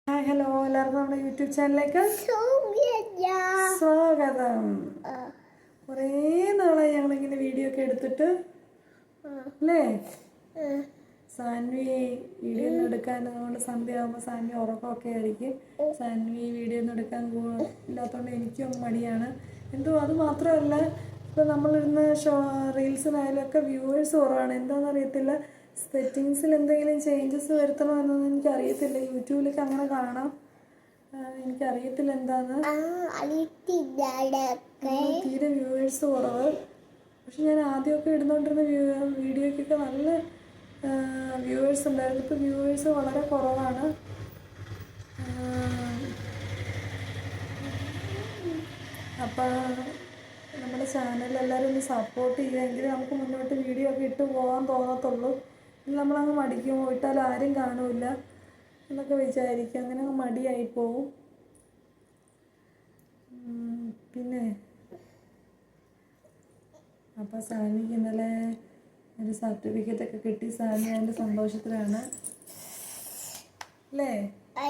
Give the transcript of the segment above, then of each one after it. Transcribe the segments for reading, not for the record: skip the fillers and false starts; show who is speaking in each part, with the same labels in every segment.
Speaker 1: Hi hello എല്ലാവർക്കും നമ്മുടെ YouTube ചാനലിലേക്ക് സ്വാഗതം. കുറേ നാളായി ഞങ്ങളിങ്ങനെ വീഡിയോ ഒക്കെ എടുത്തിട്ട് അല്ലേ. സാൻവി വീഡിയോ ഒന്നും എടുക്കാൻ അതുകൊണ്ട് സന്ധ്യ ആകുമ്പോൾ സാൻവി ഉറക്കമൊക്കെ ആയിരിക്കും. സാൻവി വീഡിയോ ഒന്നും എടുക്കാൻ ഇല്ലാത്തതുകൊണ്ട് എനിക്കും മടിയാണ്. എന്തോ അത് മാത്രമല്ല, ഇപ്പോൾ നമ്മളിരുന്ന റീൽസിനായാലും ഒക്കെ വ്യൂവേഴ്സ് കുറവാണ്. എന്താണെന്നറിയത്തില്ല. സെറ്റിങ്സിൽ എന്തെങ്കിലും ചേഞ്ചസ് വരുത്തണമെന്നൊന്നും എനിക്കറിയത്തില്ല. യൂട്യൂബിലൊക്കെ അങ്ങനെ കാണാം. എനിക്കറിയത്തില്ല എന്താന്ന്. തീരെ വ്യൂവേഴ്സ് കുറവ്. പക്ഷെ ഞാൻ ആദ്യമൊക്കെ ഇടുന്നോണ്ടിരുന്ന വീഡിയോക്കൊക്കെ നല്ല വ്യൂവേഴ്സ് ഉണ്ടായിരുന്നു. ഇപ്പോൾ വ്യൂവേഴ്സ് വളരെ കുറവാണ്. അപ്പോൾ നമ്മുടെ ചാനൽ എല്ലാവരും ഒന്ന് സപ്പോർട്ട് ചെയ്യുമെങ്കിൽ നമുക്ക് മുന്നോട്ട് വീഡിയോ ഒക്കെ ഇട്ട് പോകാൻ തോന്നത്തുള്ളൂ. നമ്മളങ്ങ് മടിക്കും, പോയിട്ടാൽ ആരും കാണില്ല എന്നൊക്കെ വിചാരിക്കും. അങ്ങനെ അങ്ങ് മടിയായി പോവും. പിന്നെ അപ്പോൾ സാനിക്ക് ഇന്നലെ ഒരു സർട്ടിഫിക്കറ്റൊക്കെ കിട്ടി. സാനി അതിൻ്റെ സന്തോഷത്തിലാണ് അല്ലേ.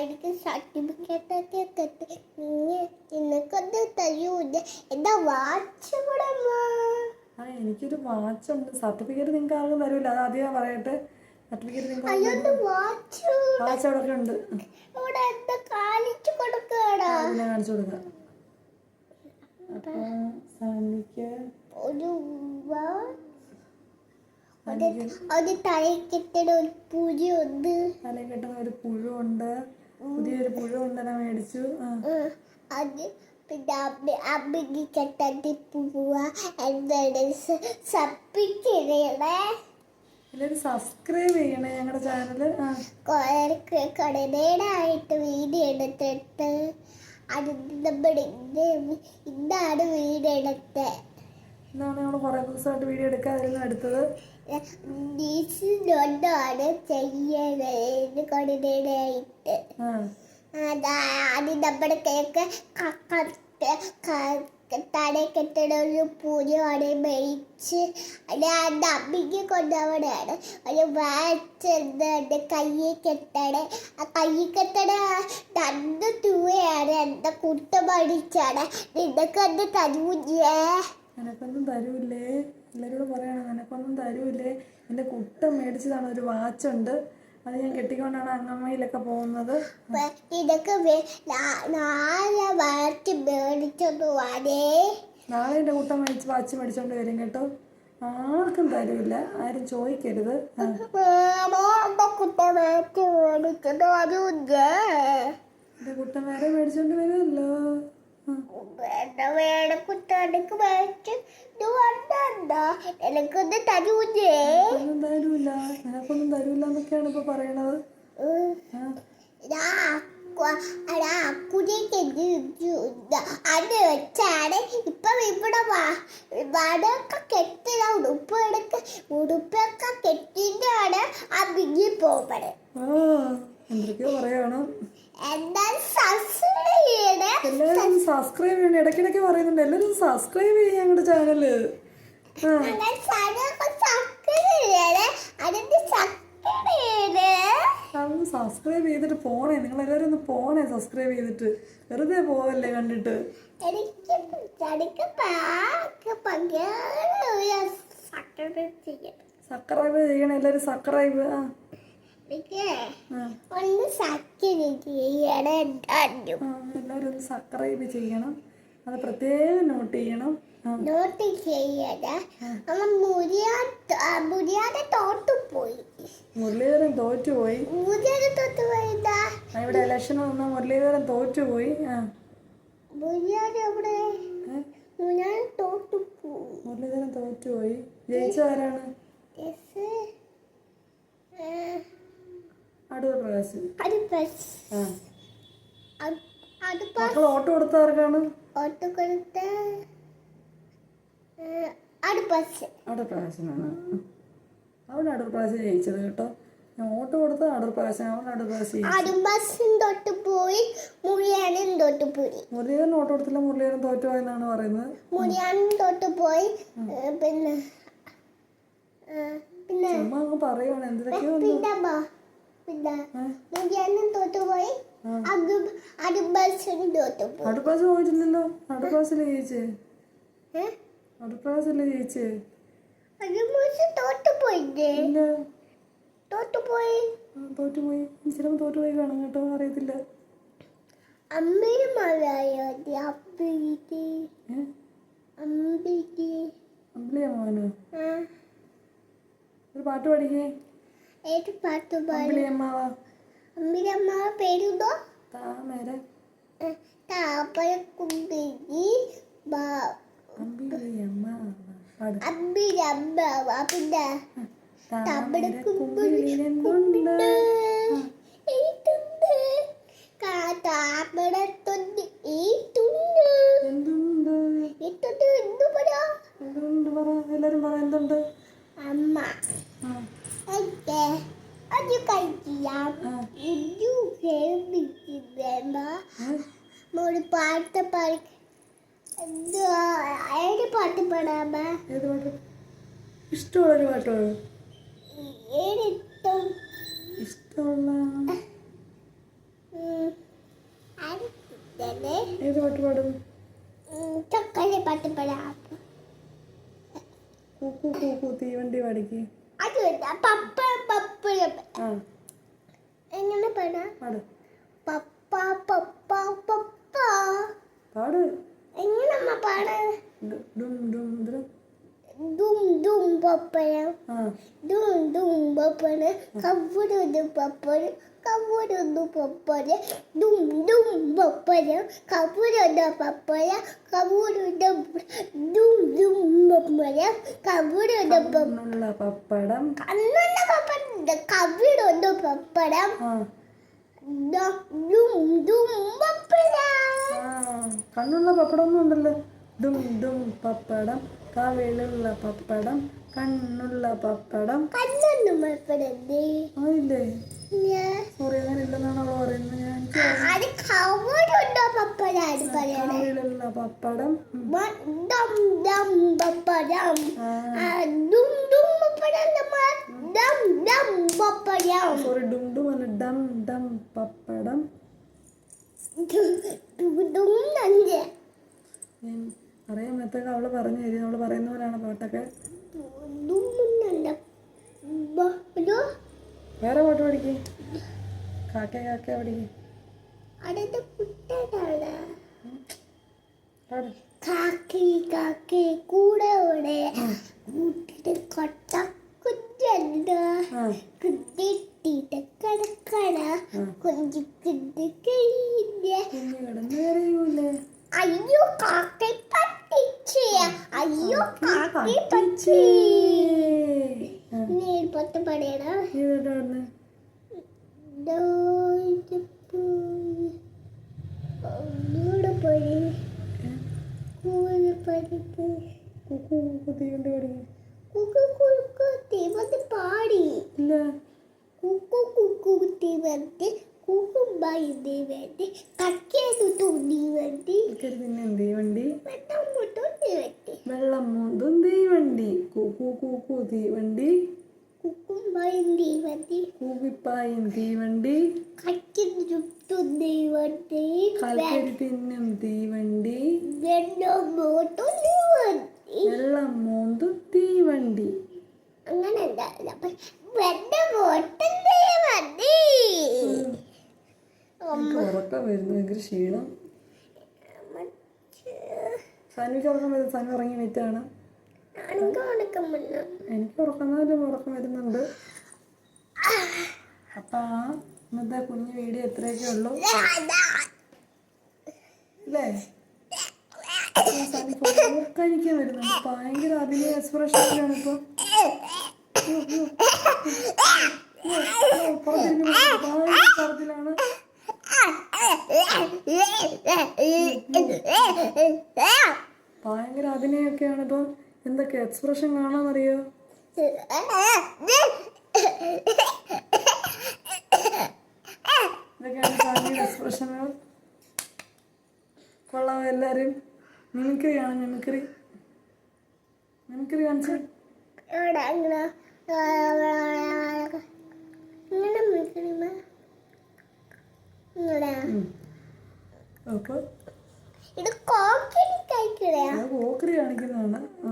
Speaker 2: എനിക്ക് സർട്ടിഫിക്കറ്റൊക്കെ കിട്ടി. നിനക്കൊന്ന് തരൂല? എന്താ വാച്ച് കൂടെ?
Speaker 1: എനിക്കൊരു വാച്ചുണ്ട്. സർട്ടിഫിക്കറ്റ് നിങ്ങൾക്ക് ആർക്കും തരൂല, അത് ആദ്യമേ പറയട്ടെ. സർട്ടിഫിക്കറ്റ് നിങ്ങൾക്ക് വാച്ച് അവിടെ ഉണ്ട്. അതിനെ കാണിച്ചു കൊടുക്കാം. അപ്പോൾ സാനിക്ക്
Speaker 2: തലക്കെട്ടുന്ന
Speaker 1: ഒരു പുഴുണ്ട്. പുതിയൊരു പുഴുണ്ട്, ഞാൻ മേടിച്ചു.
Speaker 2: അത് പിന്നെ അമ്മക്ക് കെട്ടി പോവാ. എന്താണ്
Speaker 1: എല്ലാവരും സബ്സ്ക്രൈബ് ചെയ്യണേ ഞങ്ങളുടെ ചാനൽ.
Speaker 2: കടനേടായിട്ട് വീഡിയോ എടുത്തിട്ട് അത് നമ്മുടെ ഇന്നാണ് വീഡിയോ എടുത്തത്.
Speaker 1: ഇന്നാണ് നമ്മൾ കുറേ ദിവസമായിട്ട് വീഡിയോ എടുക്കാതിരുന്നു എടുത്തത്.
Speaker 2: ാണ് ചെയ്യണത് കടനേടായിട്ട്. അത് നമ്മുടെ കേക്ക് തലേ കെട്ടണ ഒരു പൂജയാണ് മേടിച്ച് അത് അമ്മിക്ക് കൊണ്ടുപോകണാണ്. ഒരു വാച്ച് കയ്യിൽ കെട്ടണേ. ആ കയ്യിൽ കെട്ടണ 2 രൂപയാണ്. എന്താ കുട്ട മടിച്ചാണ്. നിനക്കൊന്ന് തരൂല്ലേ?
Speaker 1: നിനക്കൊന്നും തരൂല്ലേ? എല്ലാവരോടും പറയണം, നിനക്കൊന്നും തരൂല്ലേ? എൻ്റെ കുട്ട മേടിച്ചതാണ്. ഒരു വാച്ചുണ്ട്, അത് ഞാൻ കെട്ടിക്കൊണ്ടാണ് അങ്കമ്മയിലൊക്കെ പോകുന്നത്.
Speaker 2: ഇതൊക്കെ നാളെ വാച്ച് മേടിച്ചോണ്ട് വാടേ.
Speaker 1: നാളെ എൻ്റെ കുട്ട വാച്ച് മേടിച്ചോണ്ട് വരും കേട്ടോ. ആർക്കും തരൂല്ല, ആരും ചോദിക്കരുത്. എൻ്റെ കുട്ട വേറെ മേടിച്ചോണ്ട് വരുമല്ലോ.
Speaker 2: എനിക്കൊന്നും തരൂലേ?
Speaker 1: തരൂല, നിനക്കൊന്നും തരൂല എന്നൊക്കെയാണ് ഇപ്പൊ പറയണത്.
Speaker 2: അത് വെച്ചാണ് ഇപ്പം ഇവിടെ വടൊക്കെ കെട്ടിട ഉടുപ്പൊക്കെ കെട്ടിട്ടാണ് ആ ബിഗി പോകണത്.
Speaker 1: എന്തൊക്കെയോ പറയാണ്.
Speaker 2: എല്ലാരും
Speaker 1: സബ്സ്ക്രൈബ് ചെയ്യണം. ഇടയ്ക്കിടയ്ക്ക് പറയുന്നുണ്ട് എല്ലാവരും സബ്സ്ക്രൈബ് ചെയ്യും ഞങ്ങളുടെ ചാനല്. അതൊന്ന് സബ്സ്ക്രൈബ് ചെയ്തിട്ട് പോണേ. നിങ്ങൾ എല്ലാവരും ഒന്ന് പോണേ, സബ്സ്ക്രൈബ് ചെയ്തിട്ട്. വെറുതെ പോവല്ലേ കണ്ടിട്ട്. സബ്സ്ക്രൈബ് ചെയ്യണം എല്ലാവരും. സബ്സ്ക്രൈബ് എല്ലാവരും ഒന്ന് സബ്സ്ക്രൈബ് ചെയ്യണം. അത് പ്രത്യേകം നോട്ട് ചെയ്യണം. മുരളീധരൻ തോറ്റുപോയി. ഇവിടെ ഇലക്ഷൻ വന്ന മുരളീധരൻ തോറ്റുപോയി. മുരളീധരൻ തോറ്റുപോയി. ജയിച്ചവരാണ് അടൂർ പ്രകാശ്. മക്കൾ ഓട്ടോ കൊടുത്തവർക്കാണ് അടൂർ പ്രകാശനാണ്. അവിടെ അടൂർ പ്രകാശ് ജയിച്ചത് കേട്ടോ. ഞാൻ ഓട്ടോ കൊടുത്തത് അടൂർ പ്രകാശൻ. അവിടെ അടൂർ പ്രകാശ് മുരളീധരൻ ഓട്ടോ കൊടുത്തില്ല. മുരളീധരൻ തോറ്റുപോയെന്നാണ് പറയുന്നത്. ചുമ്മാ അങ്ങ് പറയുവാണ് എന്തൊക്കെയോ.
Speaker 2: അടുബസിന് തോറ്റു പോയി.
Speaker 1: അടുപ്പാസ് പോയിട്ടില്ലല്ലോ. അടുപ്പാസല്ലേ ജയിച്ചേ? അടുപ്പാസല്ലേ ജയിച്ചേ?
Speaker 2: അടുബസ് തോറ്റുപോയില്ലേ?
Speaker 1: ഇല്ല,
Speaker 2: തോറ്റുപോയി.
Speaker 1: തോറ്റുപോയി. ചിലപ്പോൾ തോറ്റുപോയി കാണും കേട്ടോ, അറിയത്തില്ല.
Speaker 2: അമ്മയുടെ മഴയോ അമ്പിളി
Speaker 1: അമ്പിളിയാ മോനോ? ഒരു പാട്ട് പാടിക്കേ.
Speaker 2: ഏത് പാട്ട് പാടി?
Speaker 1: അമ്പിളിയമ്മാവാ.
Speaker 2: അമ്മിരമ്മ പേരുണ്ടോ?
Speaker 1: താമര
Speaker 2: താപ്പരക്കുമ്പിളി
Speaker 1: അമ്പിളിയമ്മാവാ പാട്.
Speaker 2: അമ്മിരമ്മ പിന്നെ
Speaker 1: താമരക്കുമ്പിളിലെന്തുണ്ട്?
Speaker 2: എനിക്കുണ്ട്. താമരത്തുണ്ട് ഈട്ടുണ്ട്.
Speaker 1: എന്തുണ്ട്?
Speaker 2: ഇട്ടുണ്ട് എന്തു പറയാ?
Speaker 1: എന്തുണ്ട് പറ, എല്ലാരും പറ എന്തുണ്ട്?
Speaker 2: അമ്മ
Speaker 1: ആ,
Speaker 2: അത് കഴിക്കാം.
Speaker 1: ആ.
Speaker 2: ഇത് കേൾപ്പിച്ചില്ല.
Speaker 1: ഏ?
Speaker 2: ഒരു പാട്ട് പാടി. ഏത് പാട്ട് പാടാമ?
Speaker 1: ഏത് പാട്ട്? ഇഷ്ടമുള്ളൊരു പാട്ട് പാടും.
Speaker 2: ഏതിഷ്ടം?
Speaker 1: ഇഷ്ടമുള്ള
Speaker 2: ആരിഷ്ടല്ലേ?
Speaker 1: ഏത് പാട്ട് പാടും?
Speaker 2: ചക്കര പാട്ട് പാടാം.
Speaker 1: കൂക്കു കൂക്കു തീവണ്ടി പാടിക്ക്.
Speaker 2: അത് പപ്പ പപ്പ
Speaker 1: ആ,
Speaker 2: എങ്ങനെ പാടാ?
Speaker 1: പാട്.
Speaker 2: പപ്പ പപ്പ പപ്പ
Speaker 1: പാട്.
Speaker 2: എങ്ങനെ അമ്മ പാടാ?
Speaker 1: ഡും ഡും ഡും.
Speaker 2: ദും ദും പപ്പഴം
Speaker 1: ആ,
Speaker 2: ദും ദും പപ്പഴം കവ്വുരുന്ന് പപ്പഴം കവ്വുരുന്ന് പപ്പഴം ദും ദും പപ്പഴം കവ്വുരുന്ന് പപ്പഴം കവ്വുരുന്ന് ദും ദും പപ്പഴം കവ്വുരുന്ന്
Speaker 1: കണ്ണുള്ള പപ്പടം.
Speaker 2: കണ്ണുള്ള പപ്പടം കവ്വുരുന്ന് പപ്പടം
Speaker 1: ആ,
Speaker 2: ദും ദും പപ്പഴം.
Speaker 1: ആ, കണ്ണുള്ള പപ്പടം ഒന്നും ഉണ്ടല്ലോ. ഡും ഡും പപ്പടം, കവിളുള്ള പപ്പടം, കണ്ണുള്ള പപ്പടം.
Speaker 2: കണ്ണൊന്നും പപ്പടല്ലേ?
Speaker 1: ആയില്ലേ? സോറി, അങ്ങനെ ഇല്ലെന്നാണ് അവൾ പറയുന്നത്. ഞാൻ
Speaker 2: അത് കവ്വുരുന്ന് പപ്പടാണ് പറയണേ.
Speaker 1: കവിളുള്ള പപ്പടം.
Speaker 2: ദം ദം പപ്പടം
Speaker 1: ആ,
Speaker 2: ദും ദും പപ്പടം ദം ദം പപ്പടം
Speaker 1: സോറി, ഡും ഡും അല്ല, ഡം ഡം പപ്പടം.
Speaker 2: ദും നഞ്ച്
Speaker 1: ഞാൻ അറിയാൻ മെത്തേഡ് അവള് പറഞ്ഞു തരും. അവള് പറയുന്ന പോലെയാണ് പാട്ടൊക്കെ.
Speaker 2: ദും നഞ്ച
Speaker 1: വേറെ പാട്ട് പഠിക്കേ. കാക്ക കാക്ക പഠിക്കേ.
Speaker 2: അടുത്ത കുട്ടനാണ്.
Speaker 1: പാട്.
Speaker 2: കാക്കി കാക്കി കൂടെ ഓടെ കൂട്ടിട്ട് കൊട്ട കുഞ്ഞുണ്ട്
Speaker 1: ആ,
Speaker 2: കുട്ടിട്ട് കിടക്കണ കൊഞ്ചു കുഞ്ഞു കഴിഞ്ഞ.
Speaker 1: കുഞ്ഞ് കിടന്ന് കരയൂലേ?
Speaker 2: അയ്യോ കാക്കി പറ്റിച്ച്. അയ്യോ കാക്കി പറ്റി.
Speaker 1: ആ,
Speaker 2: നീ പത്ത് പടയണ
Speaker 1: നീ ഏതാ പാടുന്നെ?
Speaker 2: പോയി
Speaker 1: ഏ?
Speaker 2: കൂടെ പഠിപ്പ്
Speaker 1: കുക്കു കുക്കു തീവണ്ടി പഠിക്കേ.
Speaker 2: കുക്കു കുക്കു തീവണ്ടി പാടി.
Speaker 1: ഇല്ല.
Speaker 2: കുക്കു കുക്കു തീവണ്ടി കുക്കുമ്പായി തീവണ്ടി കക്കേതു തീവണ്ടി
Speaker 1: ഇക്കരി പിന്നെ തീവണ്ടി.
Speaker 2: വെട്ടം മുട്ടും തീവണ്ടി
Speaker 1: വെള്ളം മുന്തും തീവണ്ടി. കുക്കു കുക്കു തീവണ്ടി.
Speaker 2: കുക്കുമ്പായി തീവണ്ടി
Speaker 1: കൂവിപ്പായും തീവണ്ടി.
Speaker 2: കക്കിന് ചുറ്റും തീവണ്ടി
Speaker 1: കൽക്കരി തിന്നും തീവണ്ടി.
Speaker 2: വെള്ളം മുട്ടും തീവണ്ടി.
Speaker 1: വെള്ളം മൂന്തും തീവണ്ടി.
Speaker 2: അങ്ങനെ ഉണ്ടാവില്ല. വെള്ളം മുട്ടും തീവണ്ടി.
Speaker 1: എനിക്ക് ഉറക്കം വരുന്നു, ഭയങ്കര ക്ഷീണം. സനുവിക്ക് ഉറക്കം വരുന്നു. സനു ഉറങ്ങി വെറ്റാണ്.
Speaker 2: ഞാനും ഉണക്കം വന്നു.
Speaker 1: എനിക്ക് ഉറക്കം വരുന്നുണ്ട്. അപ്പൊ ഇന്നത്തെ കുഞ്ഞു വീഡിയോ എത്രയൊക്കെ ഉള്ളൂ അല്ലേ? സനു കഴിക്കാൻ വരുന്നുണ്ട്. ഭയങ്കര അഭിനയ എക്സ്പ്രഷനിലാണ് ഇപ്പൊ. പറഞ്ഞിരിക്കുന്നത് ഭയങ്കര അഭിനയൊക്കെയാണ് ഇപ്പൊ. എന്തൊക്കെ എക്സ്പ്രഷൻ കാണാന്നറിയോ? ഇതൊക്കെയാണ് ഭയങ്കര എക്സ്പ്രഷനുകൾ. കൊള്ളാം. എല്ലാരും മിമിക്രി ആണ്. മിമിക്രി കാണിച്ചു. അപ്പോൾ
Speaker 2: ഇത് കോക്കറി കഴിക്കണേ.
Speaker 1: അത് കോക്കറി കാണിക്കുന്നതാണ്. ആ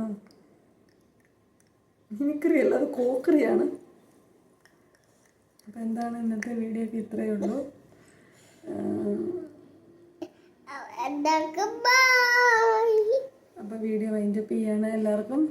Speaker 1: മിമിക്രി അല്ല, അത് കോക്കറിയാണ്. അപ്പോൾ എന്താണ് ഇന്നത്തെ വീഡിയോക്ക് ഇത്രയേ ഉള്ളൂ.
Speaker 2: എന്താക്കും ബൈ.
Speaker 1: അപ്പോൾ വീഡിയോ വൈൻഡപ്പ് ചെയ്യാണ്. എല്ലാവർക്കും